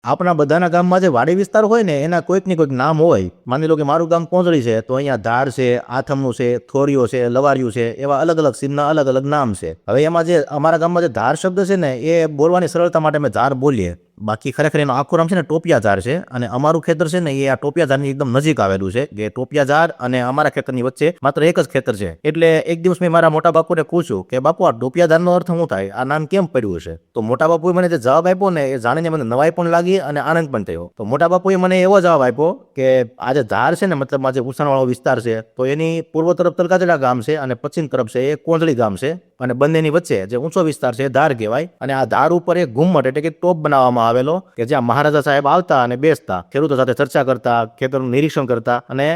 આપણા બધાના ગામમાં જે વાડી વિસ્તાર હોય ને એના કોઈક ને કોઈક નામ હોય. માની લો કે મારું ગામ કોંજળી છે તો અહીંયા ધાર છે, આથમનું છે, થોરિયો છે, લવારિયું છે, એવા અલગ અલગ સીમના અલગ અલગ નામ છે. હવે એમાં જે અમારા ગામમાં જે ધાર શબ્દ છે ને એ બોલવાની સરળતા માટે અમે ધાર બોલીએ. બાકી ખરેખર એનો આખું નામ છે ને ટોપિયા ધાર છે. અને અમારું ખેતર છે ને એ આ ટોપિયા ધારની એકદમ નજીક આવેલું છે કે ટોપિયા ધાર અને અમારા ખેતરની વચ્ચે માત્ર એક જ ખેતર છે. એટલે એક દિવસ મેં મારા મોટા બાપુને પૂછ્યું કે બાપુ આ ટોપિયા ધારનો અર્થ શું થાય, આ નામ કેમ પડ્યું છે? તો મોટા બાપુએ મને જે જવાબ આપ્યો ને એ જાણીને મને નવાઈ પણ લાગી અને આનંદ પણ થયો. તો મોટા બાપુએ મને એવો જવાબ આપ્યો કે આ જે ધાર છે ને મતલબ આ જે ઉસાણવાળો વિસ્તાર છે તો એની પૂર્વ તરફ તલકાજડા ગામ છે અને પશ્ચિમ તરફ છે એ કોંજળી ગામ છે. અને બંનેની વચ્ચે જે ઊંચો વિસ્તાર છે એ ધાર કહેવાય. અને આ ધાર ઉપર એક ઘુમ્મટ એટલે કે ટોપ બનાવવામાં આવેલો કે જ્યાં મહારાજા સાહેબ આવતા અને બેસતા, ખેડૂતો સાથે ચર્ચા કરતા, ખેતરનું નિરીક્ષણ કરતા અને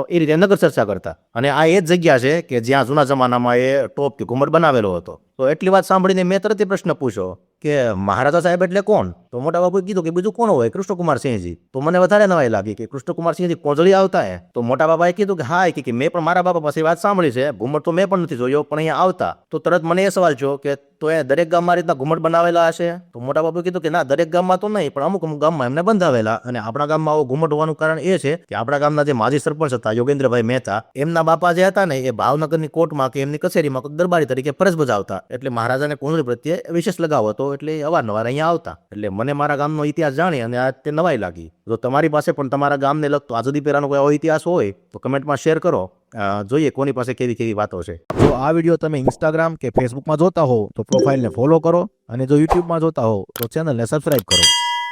એ રીતે નગર ચર્ચા કરતા. અને આ એ જ જગ્યા છે કે જ્યાં જૂના જમાનામાં એ ટોપ કે ઘુમ્મટ બનાવેલો હતો. તો એટલી વાત સાંભળીને મેં તરત પ્રશ્ન પૂછ્યો કે મહારાજા સાહેબ એટલે કોણ? તો મોટા બાપુએ કીધું કે બીજું કોણ હોય, કૃષ્ણકુમારસિંહજી. તો મને વધારે નવાઈ લાગી કે કૃષ્ણકુમારસિંહજી કોંજળી આવતા હે? તો મોટા બાપાએ કીધું કે હા, કે મેં પણ મારા બાપા પાસે વાત સાંભળી છે, ઘુમ્મટ તો મેં પણ નથી જોયો, પણ અહીંયા આવતા. તો તરત મને એ સવાલ થયો કે તો એ દરેક ગામમાં રીતના ઘુમ્મટ બનાવેલા હશે? તો મોટા બાપુએ કીધું કે ના, દરેક ગામમાં તો નહીં, પણ અમુક અમુક ગામમાં એમને બંધાવેલા. અને આપણા ગામમાં આવો ઘુમ્મટ હોવાનું કારણ એ છે કે આપણા ગામના જે માજી સરપંચ હતા યોગેન્દ્રભાઈ મહેતા, એમના બાપા જે હતા ને એ ભાવનગરની કોર્ટમાં કે એમની કચેરીમાં કોઈ દરબારી તરીકે ફરજ બજાવતા. એટલે મહારાજાને કોંજળી પ્રત્યે વિશેષ લગાવ હતો એટલે અવારનવાર અહીંયા આવતા. એટલે મને મારા ગામનો ઇતિહાસ જાણી અને આ તે નવાઈ લાગી. જો તમારી પાસે પણ તમારા ગામને લગતો આઝાદી પહેલાનો કોઈ આવો ઇતિહાસ હોય તો કમેન્ટમાં શેર કરો. જોઈએ કોની પાસે કેવી કેવી વાતો છે. જો આ વિડીયો તમે ઇન્સ્ટાગ્રામ કે ફેસબુકમાં જોતા હો તો પ્રોફાઇલને ફોલો કરો અને જો યુટ્યુબમાં જોતા હો તો ચેનલને સબસ્ક્રાઇબ કરો.